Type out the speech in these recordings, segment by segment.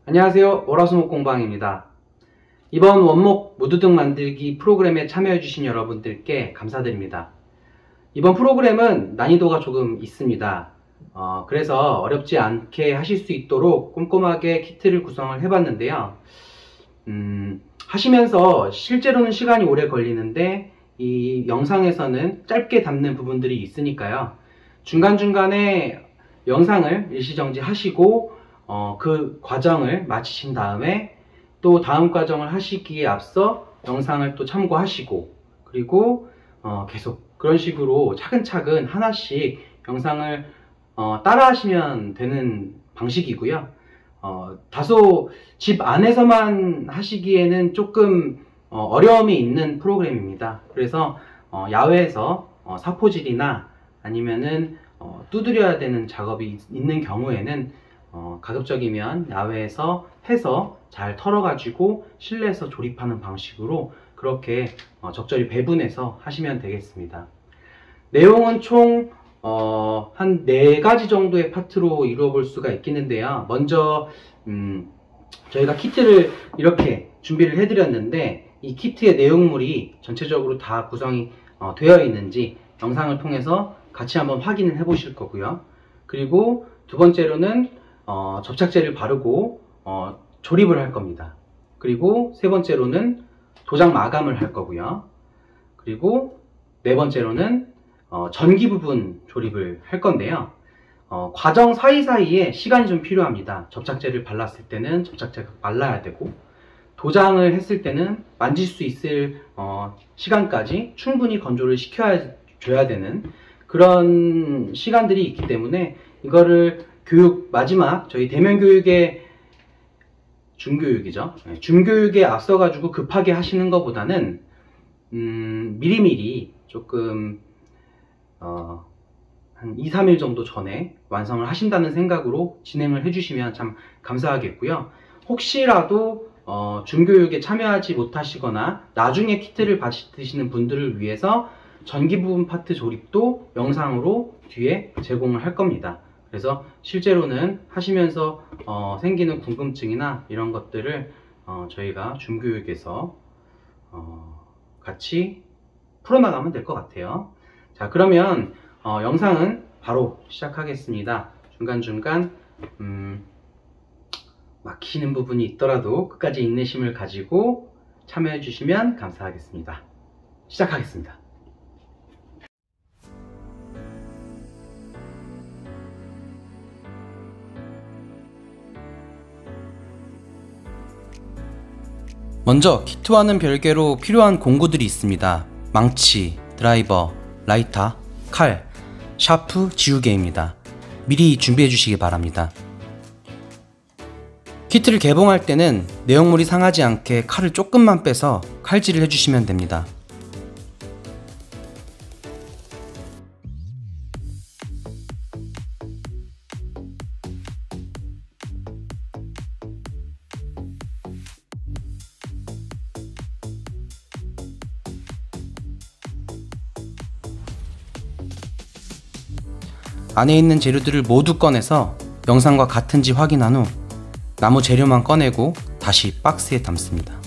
안녕하세요. 월화수목공방입니다. 이번 원목 무드등 만들기 프로그램에 참여해주신 여러분들께 감사드립니다. 이번 프로그램은 난이도가 조금 있습니다. 그래서 어렵지 않게 하실 수 있도록 꼼꼼하게 키트를 구성을 해봤는데요. 하시면서 실제로는 시간이 오래 걸리는데 이 영상에서는 짧게 담는 부분들이 있으니까요. 중간중간에 영상을 일시정지 하시고 그 과정을 마치신 다음에 또 다음 과정을 하시기에 앞서 영상을 또 참고하시고, 그리고 계속 그런 식으로 차근차근 하나씩 영상을 따라 하시면 되는 방식이고요. 다소 집 안에서만 하시기에는 조금 어려움이 있는 프로그램입니다. 그래서 야외에서 사포질이나 아니면은 두드려야 되는 작업이 있는 경우에는 가급적이면 야외에서 해서 잘 털어가지고 실내에서 조립하는 방식으로 그렇게 적절히 배분해서 하시면 되겠습니다. 내용은 총 한 4가지 정도의 파트로 이루어 볼 수가 있겠는데요. 먼저 저희가 키트를 이렇게 준비를 해드렸는데, 이 키트의 내용물이 전체적으로 다 구성이 되어 있는지 영상을 통해서 같이 한번 확인을 해 보실 거고요. 그리고 두 번째로는 접착제를 바르고 조립을 할 겁니다. 그리고 세 번째로는 도장 마감을 할 거고요. 그리고 네 번째로는 전기 부분 조립을 할 건데요. 과정 사이사이에 시간이 좀 필요합니다. 접착제를 발랐을 때는 접착제가 말라야 되고, 도장을 했을 때는 만질 수 있을 시간까지 충분히 건조를 시켜줘야 되는 그런 시간들이 있기 때문에, 이거를 마지막 저희 대면 교육의 중교육이죠. 중교육에 앞서가지고 급하게 하시는 것보다는 미리미리 조금 한 2-3일 정도 전에 완성을 하신다는 생각으로 진행을 해주시면 참 감사하겠고요. 혹시라도 중교육에 참여하지 못하시거나 나중에 키트를 받으시는 분들을 위해서 전기 부분 파트 조립도 영상으로 뒤에 제공을 할 겁니다. 그래서 실제로는 하시면서 생기는 궁금증이나 이런 것들을 저희가 중교육에서 같이 풀어나가면 될 것 같아요. 자, 그러면 영상은 바로 시작하겠습니다. 중간중간 막히는 부분이 있더라도 끝까지 인내심을 가지고 참여해 주시면 감사하겠습니다. 시작하겠습니다. 먼저 키트와는 별개로 필요한 공구들이 있습니다. 망치, 드라이버, 라이터, 칼, 샤프, 지우개입니다. 미리 준비해 주시기 바랍니다. 키트를 개봉할 때는 내용물이 상하지 않게 칼을 조금만 빼서 칼질을 해주시면 됩니다. 안에 있는 재료들을 모두 꺼내서 영상과 같은지 확인한 후 나무 재료만 꺼내고 다시 박스에 담습니다.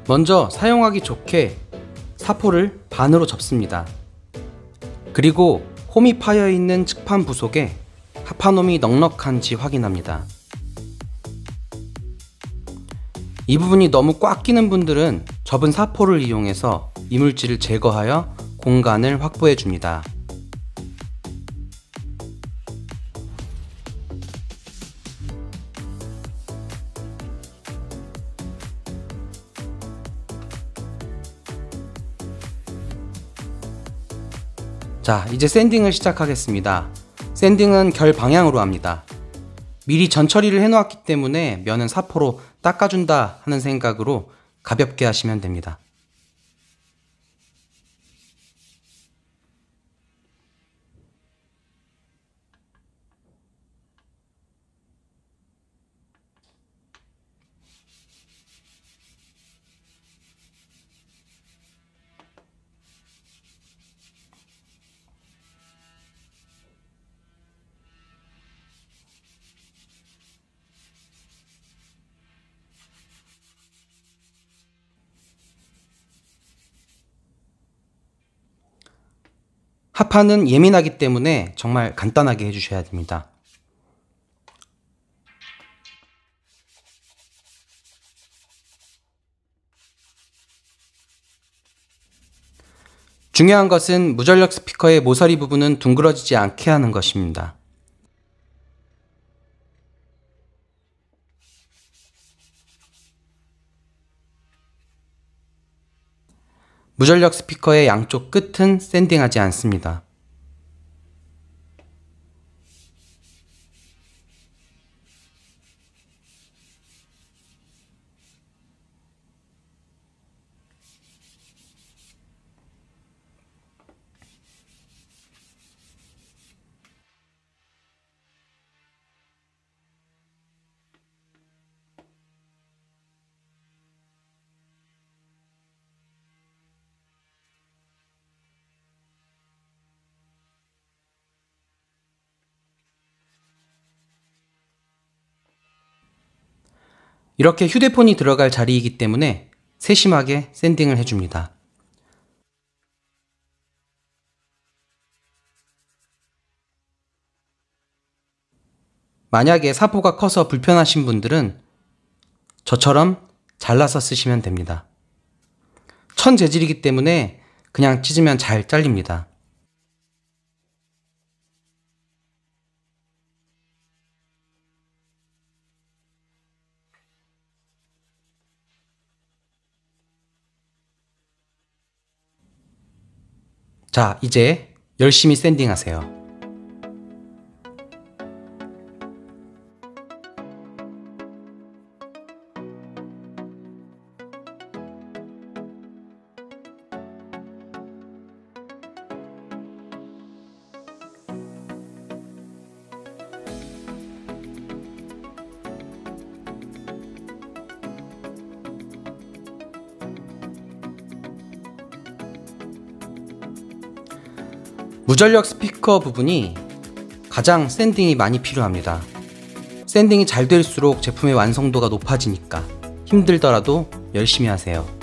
먼저 사용하기 좋게 사포를 반으로 접습니다. 그리고 홈이 파여 있는 측판 부속에 합판홈이 넉넉한지 확인합니다. 이 부분이 너무 꽉 끼는 분들은 접은 사포를 이용해서 이물질을 제거하여 공간을 확보해 줍니다. 자, 이제 샌딩을 시작하겠습니다. 샌딩은 결 방향으로 합니다. 미리 전처리를 해놓았기 때문에 면은 사포로 닦아준다 하는 생각으로 가볍게 하시면 됩니다. 합판은 예민하기 때문에 정말 간단하게 해주셔야 됩니다. 중요한 것은 무전력 스피커의 모서리 부분은 둥그러지지 않게 하는 것입니다. 무전력 스피커의 양쪽 끝은 샌딩하지 않습니다. 이렇게 휴대폰이 들어갈 자리이기 때문에 세심하게 샌딩을 해줍니다. 만약에 사포가 커서 불편하신 분들은 저처럼 잘라서 쓰시면 됩니다. 천 재질이기 때문에 그냥 찢으면 잘 잘립니다. 자, 이제 열심히 샌딩하세요. 무전력 스피커 부분이 가장 샌딩이 많이 필요합니다. 샌딩이 잘 될수록 제품의 완성도가 높아지니까 힘들더라도 열심히 하세요.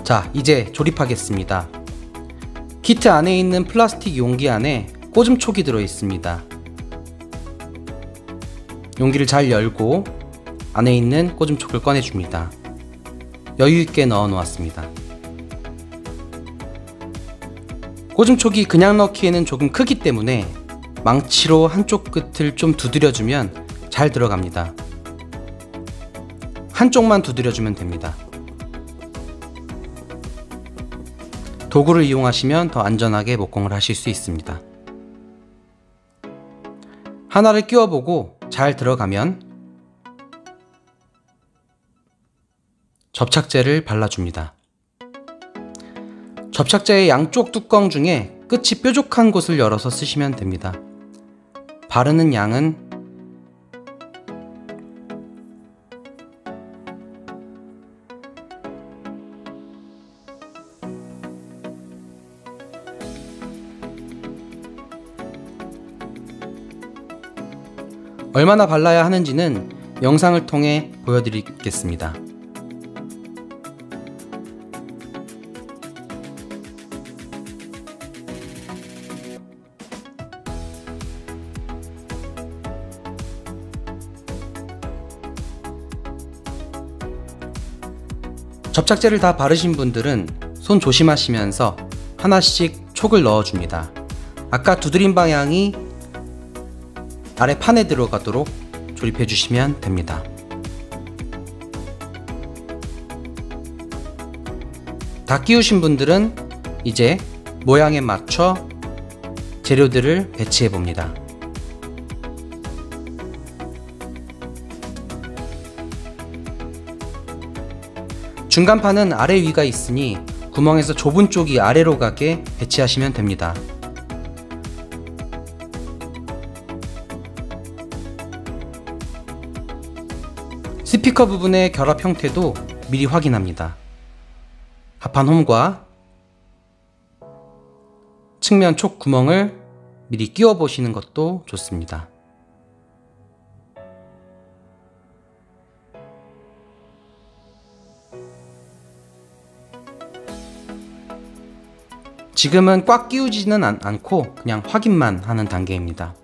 자, 이제 조립하겠습니다. 키트 안에 있는 플라스틱 용기 안에 꽂음촉이 들어있습니다. 용기를 잘 열고 안에 있는 꽂음촉을 꺼내줍니다. 여유있게 넣어 놓았습니다. 꽂음촉이 그냥 넣기에는 조금 크기 때문에 망치로 한쪽 끝을 좀 두드려주면 잘 들어갑니다. 한쪽만 두드려주면 됩니다. 도구를 이용하시면 더 안전하게 목공을 하실 수 있습니다. 하나를 끼워보고 잘 들어가면 접착제를 발라줍니다. 접착제의 양쪽 뚜껑 중에 끝이 뾰족한 곳을 열어서 쓰시면 됩니다. 바르는 양은 얼마나 발라야 하는지는 영상을 통해 보여드리겠습니다. 접착제를 다 바르신 분들은 손 조심하시면서 하나씩 촉을 넣어줍니다. 아까 두드린 방향이 아래 판에 들어가도록 조립해 주시면 됩니다. 다 끼우신 분들은 이제 모양에 맞춰 재료들을 배치해 봅니다. 중간판은 아래 위가 있으니 구멍에서 좁은 쪽이 아래로 가게 배치하시면 됩니다. 스피커 부분의 결합 형태도 미리 확인합니다. 합판 홈과 측면 촉 구멍을 미리 끼워 보시는 것도 좋습니다. 지금은 꽉 끼우지는 않고 그냥 확인만 하는 단계입니다.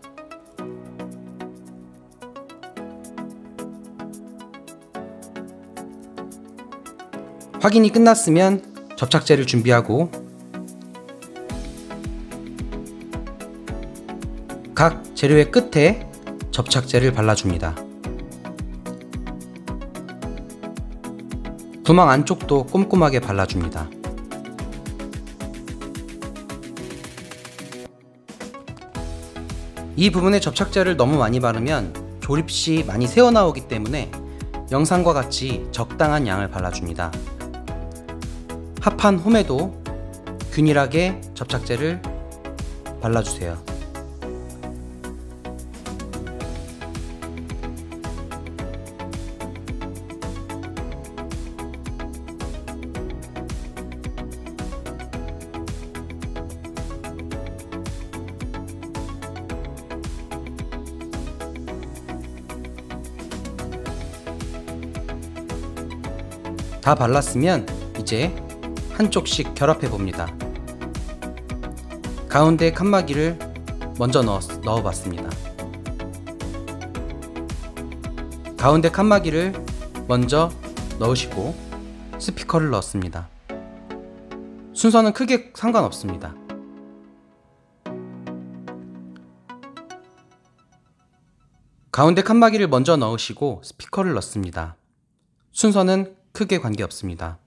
확인이 끝났으면 접착제를 준비하고 각 재료의 끝에 접착제를 발라줍니다. 구멍 안쪽도 꼼꼼하게 발라줍니다. 이 부분에 접착제를 너무 많이 바르면 조립 시 많이 새어나오기 때문에 영상과 같이 적당한 양을 발라줍니다. 합판 홈에도 균일하게 접착제를 발라주세요. 다 발랐으면 이제 한쪽씩 결합해 봅니다. 가운데 칸막이를 먼저 넣어 봤습니다. 가운데 칸막이를 먼저 넣으시고 스피커를 넣습니다. 순서는 크게 상관없습니다. 가운데 칸막이를 먼저 넣으시고 스피커를 넣습니다. 순서는 크게 관계없습니다.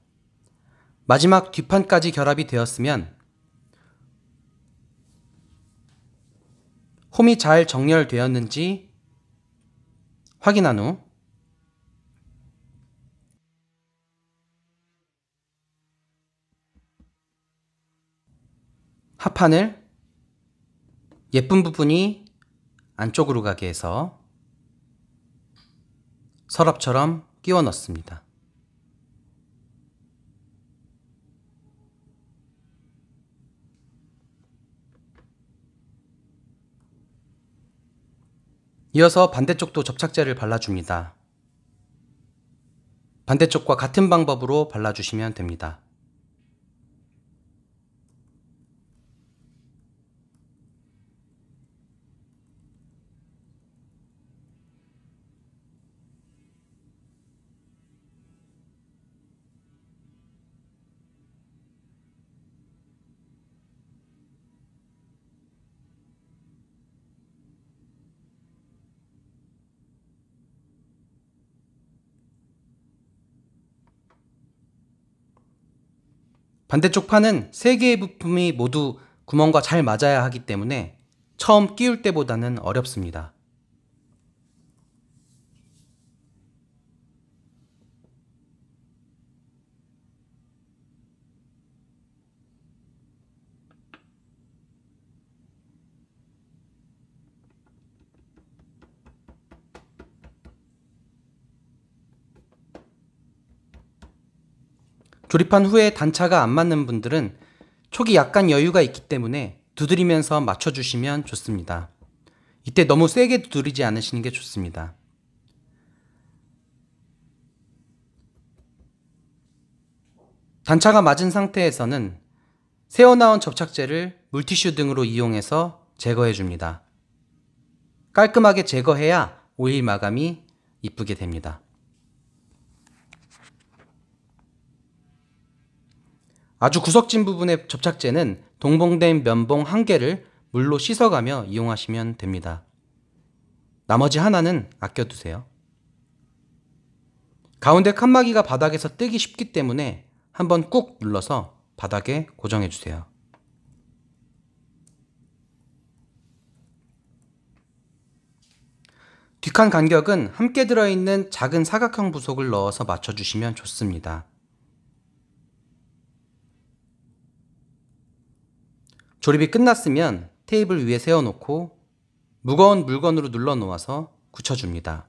마지막 뒷판까지 결합이 되었으면 홈이 잘 정렬되었는지 확인한 후 합판을 예쁜 부분이 안쪽으로 가게 해서 서랍처럼 끼워 넣습니다. 이어서 반대쪽도 접착제를 발라줍니다. 반대쪽과 같은 방법으로 발라주시면 됩니다. 반대쪽 판은 3개의 부품이 모두 구멍과 잘 맞아야 하기 때문에 처음 끼울 때보다는 어렵습니다. 조립한 후에 단차가 안 맞는 분들은 촉이 약간 여유가 있기 때문에 두드리면서 맞춰주시면 좋습니다. 이때 너무 세게 두드리지 않으시는 게 좋습니다. 단차가 맞은 상태에서는 새어나온 접착제를 물티슈 등으로 이용해서 제거해 줍니다. 깔끔하게 제거해야 오일 마감이 이쁘게 됩니다. 아주 구석진 부분의 접착제는 동봉된 면봉 1개를 물로 씻어가며 이용하시면 됩니다. 나머지 하나는 아껴두세요. 가운데 칸막이가 바닥에서 뜨기 쉽기 때문에 한번 꾹 눌러서 바닥에 고정해주세요. 뒷칸 간격은 함께 들어있는 작은 사각형 부속을 넣어서 맞춰주시면 좋습니다. 조립이 끝났으면 테이블 위에 세워놓고 무거운 물건으로 눌러 놓아서 굳혀줍니다.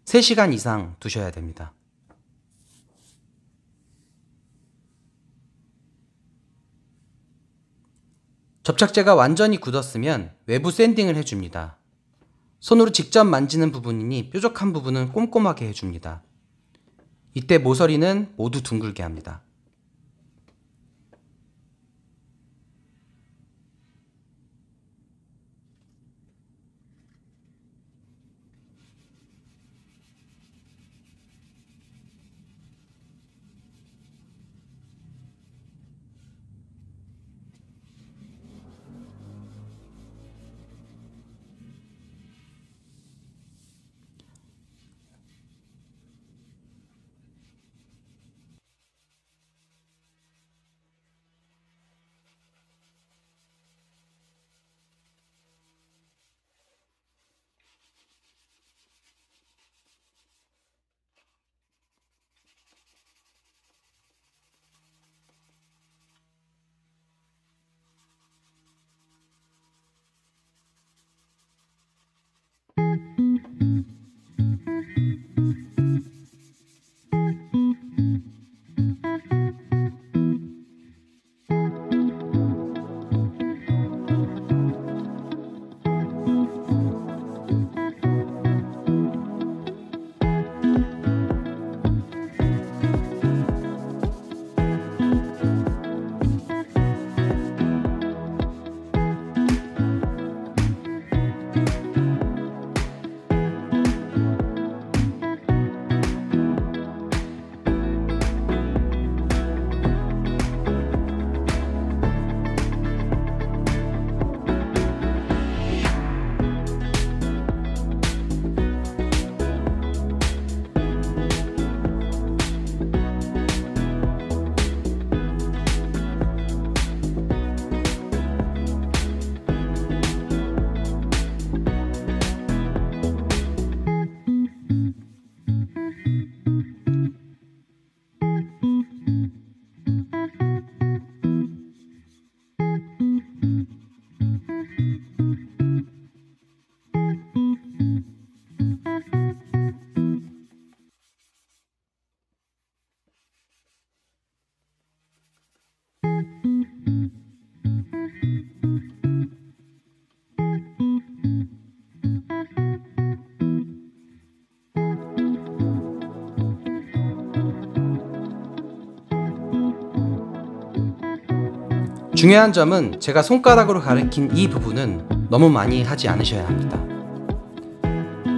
3시간 이상 두셔야 됩니다. 접착제가 완전히 굳었으면 외부 샌딩을 해줍니다. 손으로 직접 만지는 부분이니 뾰족한 부분은 꼼꼼하게 해줍니다. 이때 모서리는 모두 둥글게 합니다. 중요한 점은 제가 손가락으로 가리킨 이 부분은 너무 많이 하지 않으셔야 합니다.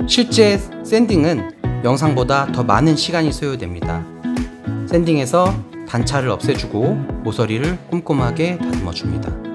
실제 샌딩은 영상보다 더 많은 시간이 소요됩니다. 샌딩해서 단차를 없애주고 모서리를 꼼꼼하게 다듬어 줍니다.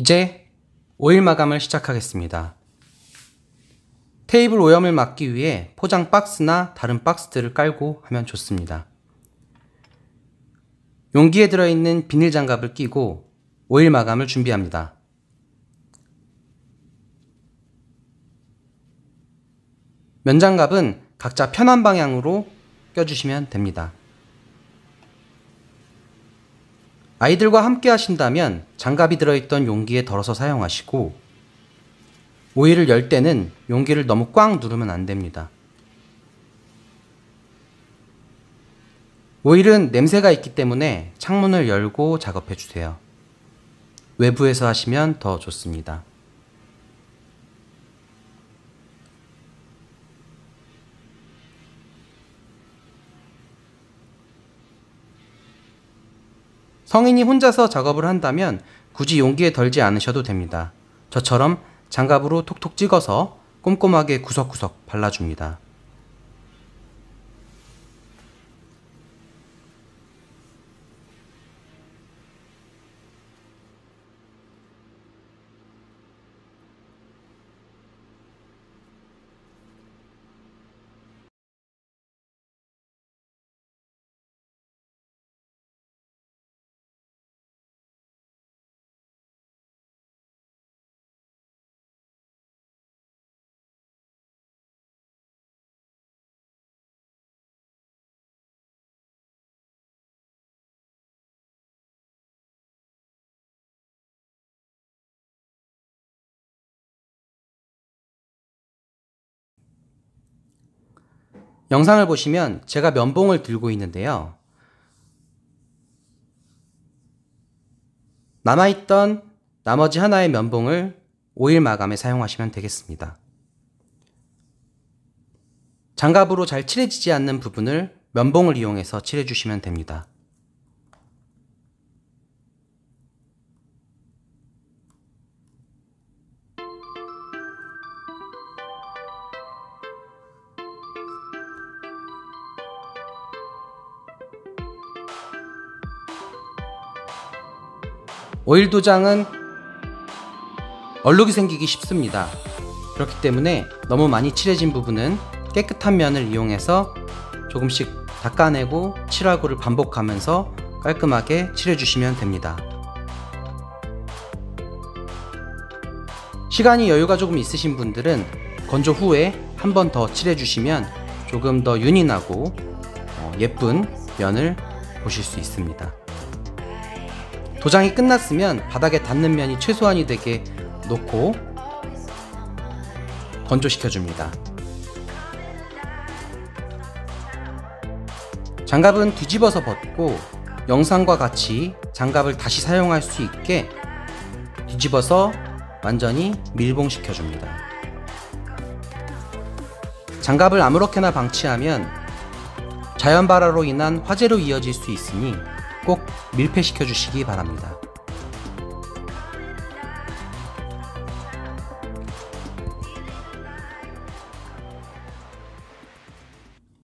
이제 오일 마감을 시작하겠습니다. 테이블 오염을 막기 위해 포장 박스나 다른 박스들을 깔고 하면 좋습니다. 용기에 들어있는 비닐 장갑을 끼고 오일 마감을 준비합니다. 면장갑은 각자 편한 방향으로 껴주시면 됩니다. 아이들과 함께 하신다면 장갑이 들어있던 용기에 덜어서 사용하시고, 오일을 열 때는 용기를 너무 꽉 누르면 안 됩니다. 오일은 냄새가 있기 때문에 창문을 열고 작업해 주세요. 외부에서 하시면 더 좋습니다. 성인이 혼자서 작업을 한다면 굳이 용기에 덜지 않으셔도 됩니다. 저처럼 장갑으로 톡톡 찍어서 꼼꼼하게 구석구석 발라줍니다. 영상을 보시면 제가 면봉을 들고 있는데요. 남아있던 나머지 하나의 면봉을 오일 마감에 사용하시면 되겠습니다. 장갑으로 잘 칠해지지 않는 부분을 면봉을 이용해서 칠해주시면 됩니다. 오일 도장은 얼룩이 생기기 쉽습니다. 그렇기 때문에 너무 많이 칠해진 부분은 깨끗한 면을 이용해서 조금씩 닦아내고 칠하고를 반복하면서 깔끔하게 칠해주시면 됩니다. 시간이 여유가 조금 있으신 분들은 건조 후에 한 번 더 칠해주시면 조금 더 윤이 나고 예쁜 면을 보실 수 있습니다. 도장이 끝났으면 바닥에 닿는 면이 최소한이 되게 놓고 건조시켜줍니다. 장갑은 뒤집어서 벗고 영상과 같이 장갑을 다시 사용할 수 있게 뒤집어서 완전히 밀봉시켜줍니다. 장갑을 아무렇게나 방치하면 자연발화로 인한 화재로 이어질 수 있으니 꼭 밀폐시켜 주시기 바랍니다.